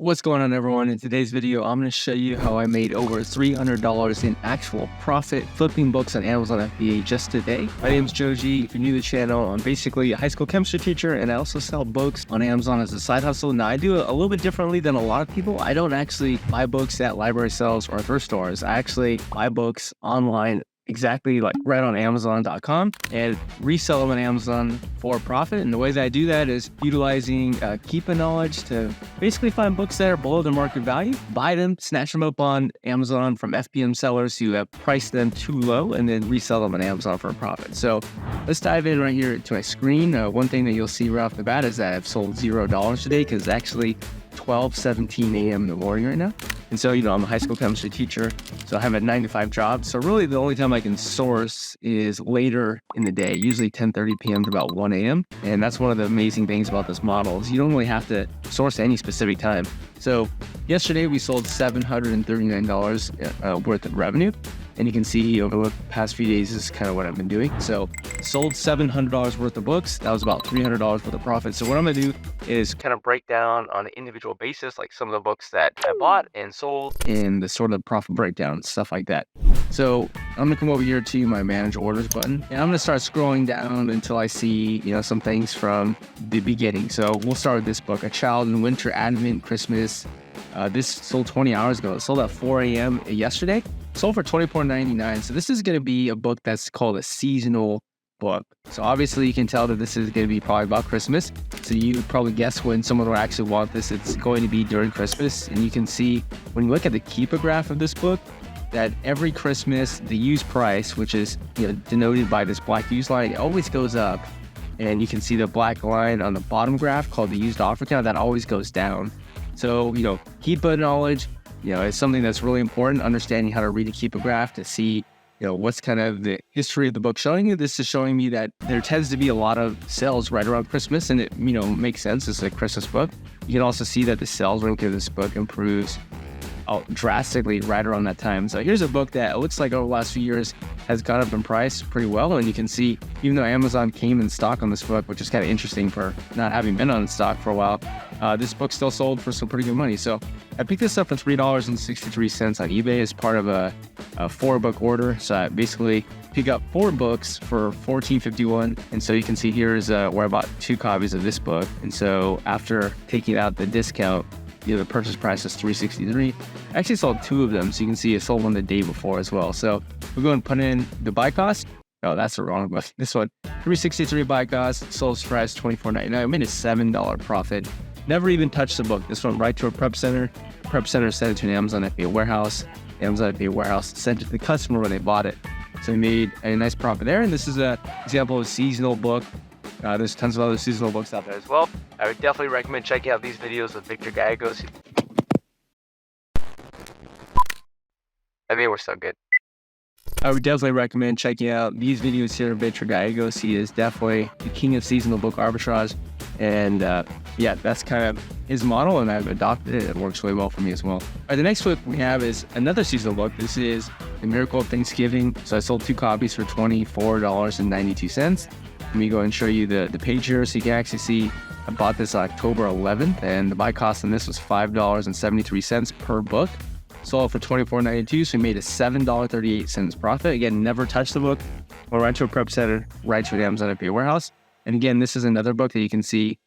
What's going on, everyone? In today's video, I'm going to show you how I made over $300 in actual profit flipping books on Amazon FBA just today. My name is Joji. If you're new to the channel, I'm basically a high school chemistry teacher, and I also sell books on Amazon as a side hustle. Now, I do it a little bit differently than a lot of people. I don't actually buy books at library sales or thrift stores. I actually buy books online, exactly like right on Amazon.com, and resell them on Amazon for profit. And the way that I do that is utilizing Keepa knowledge to basically find books that are below their market value, buy them, snatch them up on Amazon from FBM sellers who have priced them too low, and then resell them on Amazon for a profit. So let's dive in right here to my screen. One thing that you'll see right off the bat is that I've sold $0 today because it's actually 12:17 a.m. in the morning right now. And so, I'm a high school chemistry teacher, so I have a 9-to-5 job. So really the only time I can source is later in the day, usually 10:30 p.m. to about 1 a.m. And that's one of the amazing things about this model is you don't really have to source at any specific time. So yesterday we sold $739 worth of revenue. And you can see over the past few days, this is kind of what I've been doing. So sold $700 worth of books. That was about $300 worth of profit. So what I'm gonna do is kind of break down on an individual basis, like some of the books that I bought and sold and the sort of profit breakdown, stuff like that. So I'm gonna come over here to my manage orders button, and I'm gonna start scrolling down until I see, some things from the beginning. So we'll start with this book, A Child in Winter Advent Christmas. This sold 20 hours ago. It sold at 4 a.m. yesterday. Sold for $24.99. So this is going to be a book that's called a seasonal book. So obviously you can tell that this is going to be probably about Christmas. So you would probably guess when someone will actually want this, it's going to be during Christmas. And you can see when you look at the Keepa graph of this book, that every Christmas, the used price, which is denoted by this black used line, it always goes up. And you can see the black line on the bottom graph called the used offer count, that always goes down. So, Keepa knowledge, is something that's really important, understanding how to read a Keepa graph to see, what's kind of the history of the book showing you. This is showing me that there tends to be a lot of sales right around Christmas, and it, makes sense. It's a Christmas book. You can also see that the sales rate of this book improves drastically right around that time. So here's a book that it looks like over the last few years has gone up in price pretty well. And you can see, even though Amazon came in stock on this book, which is kind of interesting for not having been on stock for a while, this book still sold for some pretty good money. So I picked this up for $3.63 on eBay as part of a 4-book order. So I basically pick up 4 books for $14.51. And so you can see here is where I bought 2 copies of this book. And so after taking out the discount, the purchase price is $3.63. I actually sold 2 of them, so you can see I sold one the day before as well. So we're going to put in the buy cost. Oh, that's the wrong book. This one, $3.63 buy cost, sold price $24.99. I made a $7 profit. Never even touched the book. This went right to a prep center. Prep center sent it to an Amazon FBA warehouse. Amazon FBA warehouse sent it to the customer when they bought it. So we made a nice profit there. And this is an example of a seasonal book. There's tons of other seasonal books out there as well. I would definitely recommend checking out these videos with Victor Gallegos. I mean, we're so good. I would definitely recommend checking out these videos here of Victor Gallegos. He is definitely the king of seasonal book arbitrage. And that's kind of his model, and I've adopted it. It works really well for me as well. All right, the next book we have is another seasonal book. This is The Miracle of Thanksgiving. So I sold 2 copies for $24.92. Let me go and show you the page here so you can actually see I bought this October 11th, and the buy cost on this was $5.73 per book. Sold for $24.92, so we made a $7.38 profit. Again, never touched the book. Went right to a prep center, right to an Amazon FBA warehouse. And again, this is another book that you can see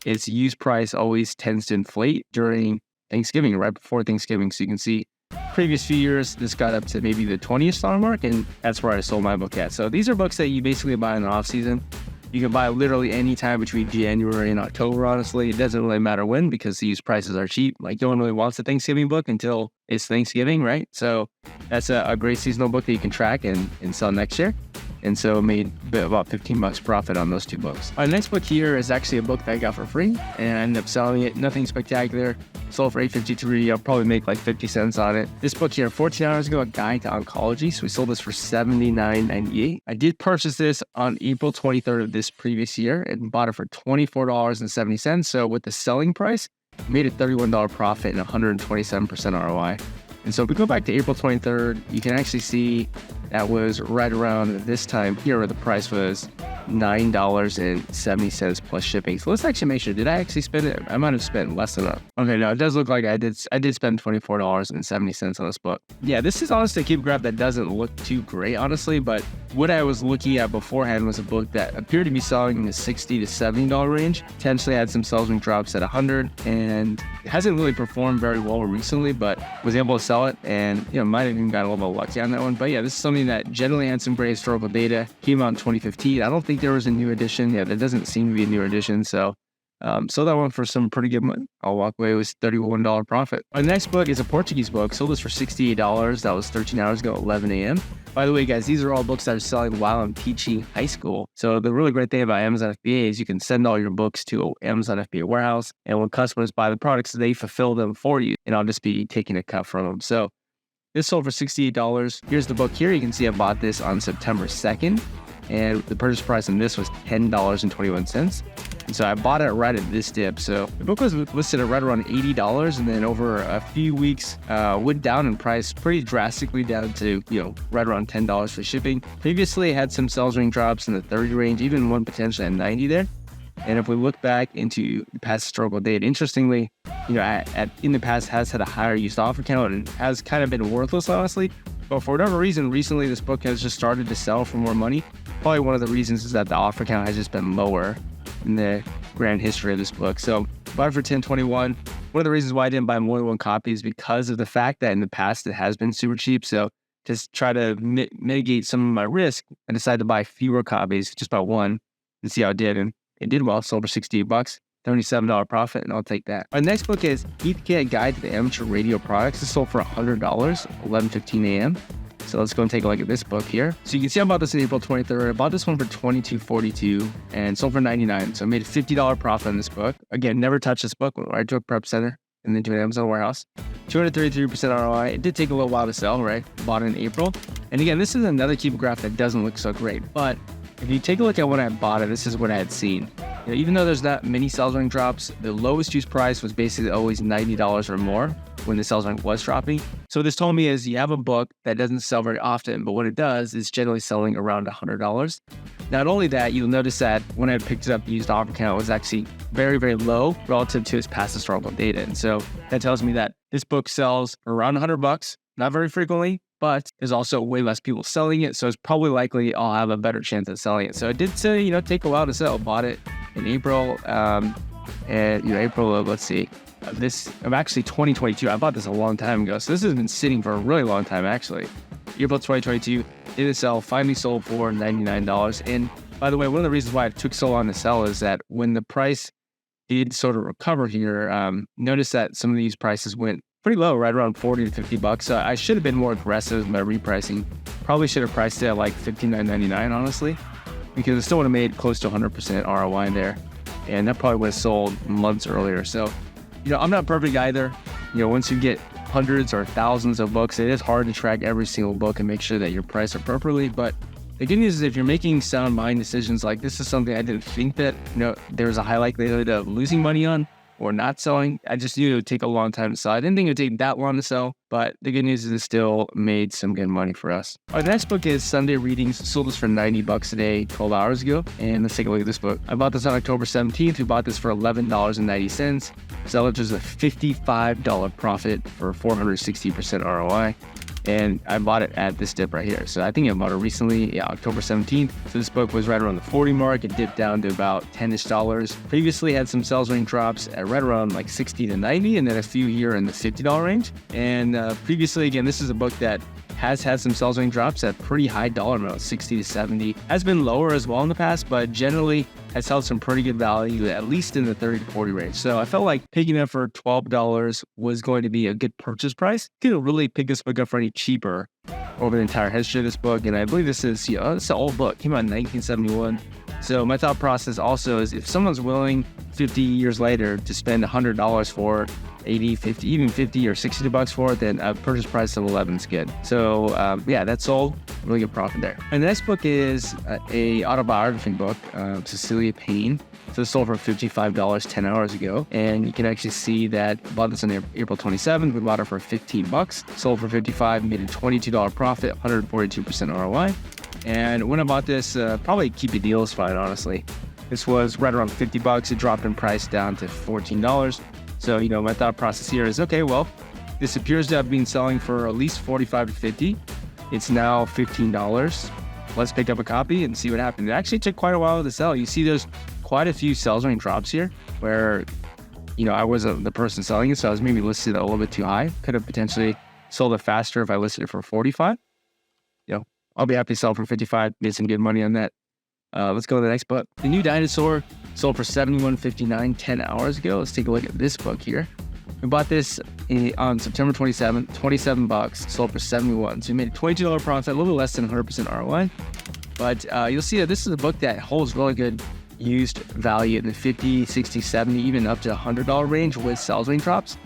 its used price always tends to inflate during Thanksgiving, right before Thanksgiving. So you can see previous few years, this got up to maybe the $20 mark, and that's where I sold my book at. So these are books that you basically buy in the off season. You can buy literally any time between January and October, honestly. It doesn't really matter when, because the used prices are cheap. Like, no one really wants a Thanksgiving book until it's Thanksgiving, right? So that's a great seasonal book that you can track and sell next year. And so made about $15 profit on those 2 books. Our next book here is actually a book that I got for free, and I ended up selling it. Nothing spectacular. Sold for $8.53. I'll probably make like 50 cents on it. This book here, 14 hours ago, A Guide to Oncology. So we sold this for $79.98. I did purchase this on April 23rd of this previous year and bought it for $24.70. So with the selling price, made a $31 profit and 127% ROI. And so if we go back to April 23rd, you can actually see that was right around this time here where the price was $9.70 plus shipping. So let's actually make sure, did I actually spend it? I might have spent less than that. Okay, no, it does look like I did spend $24.70 on this book. Yeah, this is honestly a keep grab that doesn't look too great, honestly, but what I was looking at beforehand was a book that appeared to be selling in the $60 to $70 range. Potentially had some sales ring drops at $100, and it hasn't really performed very well recently, but was able to sell it, and might have even got a little bit lucky on that one. But yeah, this is something that generally had some great historical data. Came out in 2015. I don't think there was a new edition. Yeah, there doesn't seem to be a new edition. So sold that one for some pretty good money. I'll walk away with $31 profit. Our next book is a Portuguese book. Sold this for $68. That was 13 hours ago, 11 a.m. By the way, guys, these are all books that I'm selling while I'm teaching high school. So the really great thing about Amazon FBA is you can send all your books to Amazon FBA warehouse. And when customers buy the products, they fulfill them for you. And I'll just be taking a cut from them. So this sold for $68. Here's the book here. You can see I bought this on September 2nd. And the purchase price on this was $10.21. And so I bought it right at this dip. So the book was listed at right around $80, and then over a few weeks went down in price pretty drastically down to right around $10 for shipping. Previously, it had some sales ring drops in the 30 range, even one potentially at 90 there. And if we look back into the past historical data, interestingly, in the past has had a higher used offer count and has kind of been worthless, honestly. But for whatever reason, recently this book has just started to sell for more money. Probably one of the reasons is that the offer count has just been lower in the grand history of this book. So bought it for $10.21. One of the reasons why I didn't buy more than one copy is because of the fact that in the past it has been super cheap. So just try to mitigate some of my risk, I decided to buy fewer copies, just about one, and see how it did. And it did well, sold for $68. $77 profit, and I'll take that. Our next book is Keith Can't Guide to the Amateur Radio Products. This sold for $100, 11:15 a.m. So let's go and take a look at this book here. So you can see I bought this on April 23rd. I bought this one for $22.42 and sold for $99. So I made a $50 profit on this book. Again, never touched this book. Went right to a prep center and then to an Amazon warehouse. 233% ROI. It did take a little while to sell, right? Bought it in April. And again, this is another keep graph that doesn't look so great, but if you take a look at when I bought it, this is what I had seen. Even though there's not many sales ring drops, the lowest use price was basically always $90 or more when the sales ring was dropping. So what this told me is you have a book that doesn't sell very often, but what it does is generally selling around $100. Not only that, you'll notice that when I picked it up, the used offer count was actually very, very low relative to its past historical data. And so that tells me that this book sells around $100, not very frequently, but there's also way less people selling it. So it's probably likely I'll have a better chance at selling it. So it did say, take a while to sell. Bought it in April, April of, let's see, I'm actually 2022. I bought this a long time ago. So this has been sitting for a really long time, actually. April 2022, didn't sell, finally sold for $99. And by the way, one of the reasons why it took so long to sell is that when the price did sort of recover here, notice that some of these prices went pretty low, right around $40 to $50. So I should have been more aggressive with my repricing. Probably should have priced it at like $59.99, honestly, because it still would have made close to 100% ROI in there. And that probably would have sold months earlier. So, I'm not perfect either. Once you get hundreds or thousands of books, it is hard to track every single book and make sure that you're priced appropriately. But the good news is if you're making sound mind decisions, like this is something I didn't think that, there's a high likelihood of losing money on or not selling. I just knew it would take a long time to sell. I didn't think it would take that long to sell, but the good news is it still made some good money for us. Our next book is Sunday Readings. Sold this for $90 a day, 12 hours ago. And let's take a look at this book. I bought this on October 17th. We bought this for $11.90. Sellers was a $55 profit for 460% ROI. And I bought it at this dip right here. So I think I bought it recently, October 17th. So this book was right around the 40 mark. It dipped down to about $10-ish. Previously had some sales ring drops at right around like 60 to 90, and then a few here in the $50 range. And previously, again, this is a book that has had some sales ring drops at pretty high dollar amounts, 60 to 70. Has been lower as well in the past, but generally has held some pretty good value, at least in the 30 to 40 range. So I felt like picking it up for $12 was going to be a good purchase price. Couldn't really pick this book up for any cheaper over the entire history of this book. And I believe this is, it's an old book, came out in 1971. So my thought process also is if someone's willing 50 years later to spend $100 for 80, 50, even 50 or $60 for it, then a purchase price of 11 is good. So that's sold. Really good profit there. And the next book is a autobiography book, Cecilia Payne. So this sold for $55 10 hours ago. And you can actually see that I bought this on April 27th. We bought it for $15. Sold for $55, made a $22 profit, 142% ROI. And when I bought this, probably keep a deal is fine, honestly. This was right around 50 bucks. It dropped in price down to $14. So, my thought process here is, okay, well, this appears to have been selling for at least 45 to 50. It's now $15. Let's pick up a copy and see what happened. It actually took quite a while to sell. You see there's quite a few sales range drops here where, I wasn't the person selling it, so I was maybe listed a little bit too high. Could have potentially sold it faster if I listed it for 45. I'll be happy to sell for 55, made some good money on that. Let's go to the next book. The new Dinosaur sold for $71.59 10 hours ago. Let's take a look at this book here. We bought this on September 27th, 27 bucks, sold for 71. So we made a $22 profit, a little less than 100% ROI. But you'll see that this is a book that holds really good used value in the 50, 60, 70, even up to $100 range with sales range drops.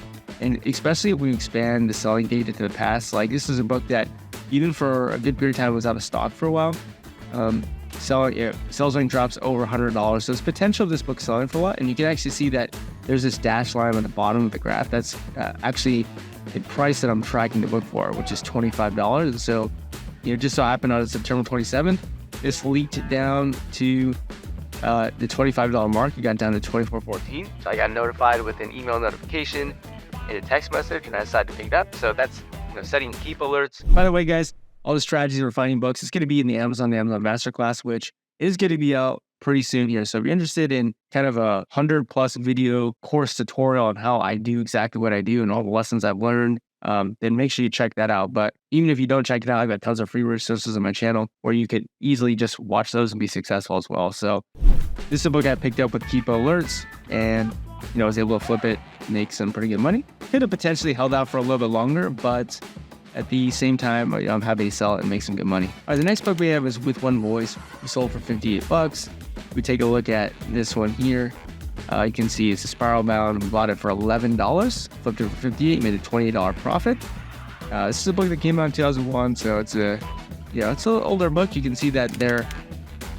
And especially if we expand the selling data to the past, like this is a book that even for a good period of time was out of stock for a while. Sales range drops over $100. So there's potential of this book selling for a lot. And you can actually see that there's this dash line on the bottom of the graph. That's actually the price that I'm tracking the book for, which is $25. And so, just so happened on September 27th, this leaked down to the $25 mark. It got down to $24.14. So I got notified with an email notification and a text message, and I decided to pick it up. So that's setting keep alerts. By the way, guys, all the strategies for finding books is going to be in the Amazon Masterclass, which is going to be out pretty soon here. So if you're interested in kind of a 100+ video course tutorial on how I do exactly what I do and all the lessons I've learned, then make sure you check that out. But even if you don't check it out, I've got tons of free resources on my channel where you could easily just watch those and be successful as well. So this is a book I picked up with keep alerts, and I was able to flip it, make some pretty good money. Could have potentially held out for a little bit longer, but at the same time, I'm happy to sell it and make some good money. All right, the next book we have is With One Voice. We sold for 58 bucks. We take a look at this one here. You can see it's a spiral bound. We bought it for $11, flipped it for 58, made a $28 profit. This is a book that came out in 2001, so it's it's an older book. You can see that there,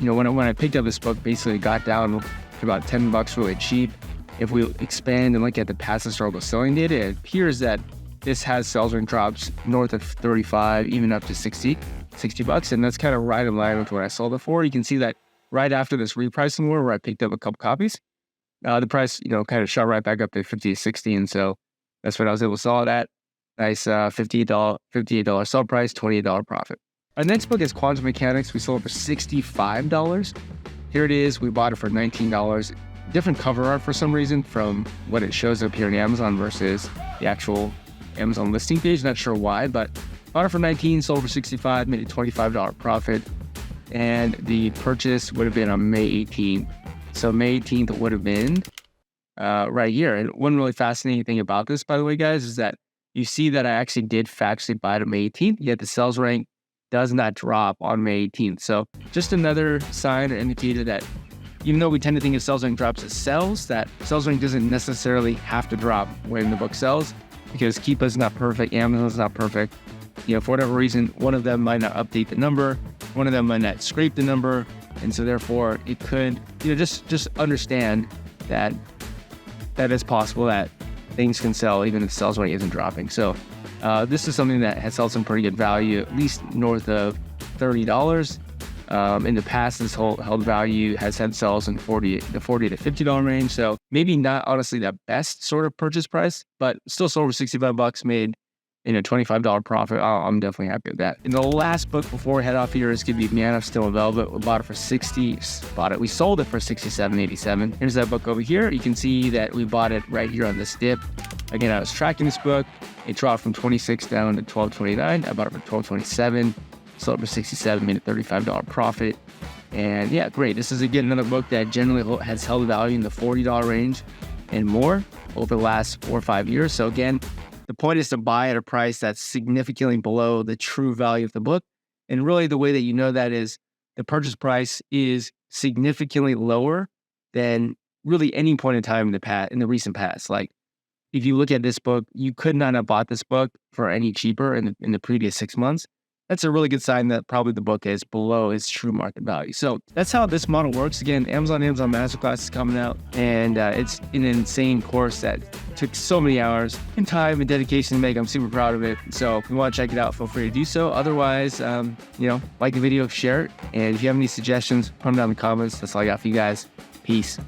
when I picked up this book, basically it got down to about 10 bucks, really cheap. If we expand and look at the past historical selling data, it appears that this has sales range drops north of 35, even up to 60 bucks. And that's kind of right in line with what I sold it for. You can see that right after this repricing war where I picked up a couple copies, the price, kind of shot right back up to 50 to 60. And so that's what I was able to sell it at. Nice $58 sell price, $28 profit. Our next book is Quantum Mechanics. We sold it for $65. Here it is. We bought it for $19. Different cover art for some reason from what it shows up here in Amazon versus the actual Amazon listing page. Not sure why, but bought it for $19, sold for $65, made a $25 profit. And the purchase would have been on May 18th. So May 18th would have been right here. And one really fascinating thing about this, by the way, guys, is that you see that I actually did factually buy it on May 18th, yet the sales rank does not drop on May 18th. So just another sign or indicator that even though we tend to think of sales rank drops as sells, that sales rank doesn't necessarily have to drop when the book sells, because Keepa is not perfect, Amazon is not perfect. For whatever reason, one of them might not update the number, one of them might not scrape the number, and so therefore it could, just understand that it's possible that things can sell even if sales rank isn't dropping. So this is something that has sold some pretty good value, at least north of $30. In the past, this whole held value has had sales in the $40 to $50 range. So maybe not honestly the best sort of purchase price, but still sold for 65 bucks, made $25 profit. I'm definitely happy with that. And the last book before we head off here is going to be Man of Steel and Velvet. We bought it for we sold it for $67.87. Here's that book over here. You can see that we bought it right here on this dip. Again, I was tracking this book. It dropped from 26 down to 12.29. I bought it for 12.27. Sold it for 67, made a $35 profit. And yeah, great. This is again another book that generally has held value in the $40 range and more over the last 4 or 5 years. So again, the point is to buy at a price that's significantly below the true value of the book. And really the way that you know that is the purchase price is significantly lower than really any point in time in the recent past. Like if you look at this book, you could not have bought this book for any cheaper in the previous 6 months. that's a really good sign that probably the book is below its true market value. So that's how this model works. Again, Amazon Masterclass is coming out, and it's an insane course that took so many hours and time and dedication to make. I'm super proud of it. So if you want to check it out, feel free to do so. Otherwise, like the video, share it. And if you have any suggestions, put them down in the comments. That's all I got for you guys. Peace.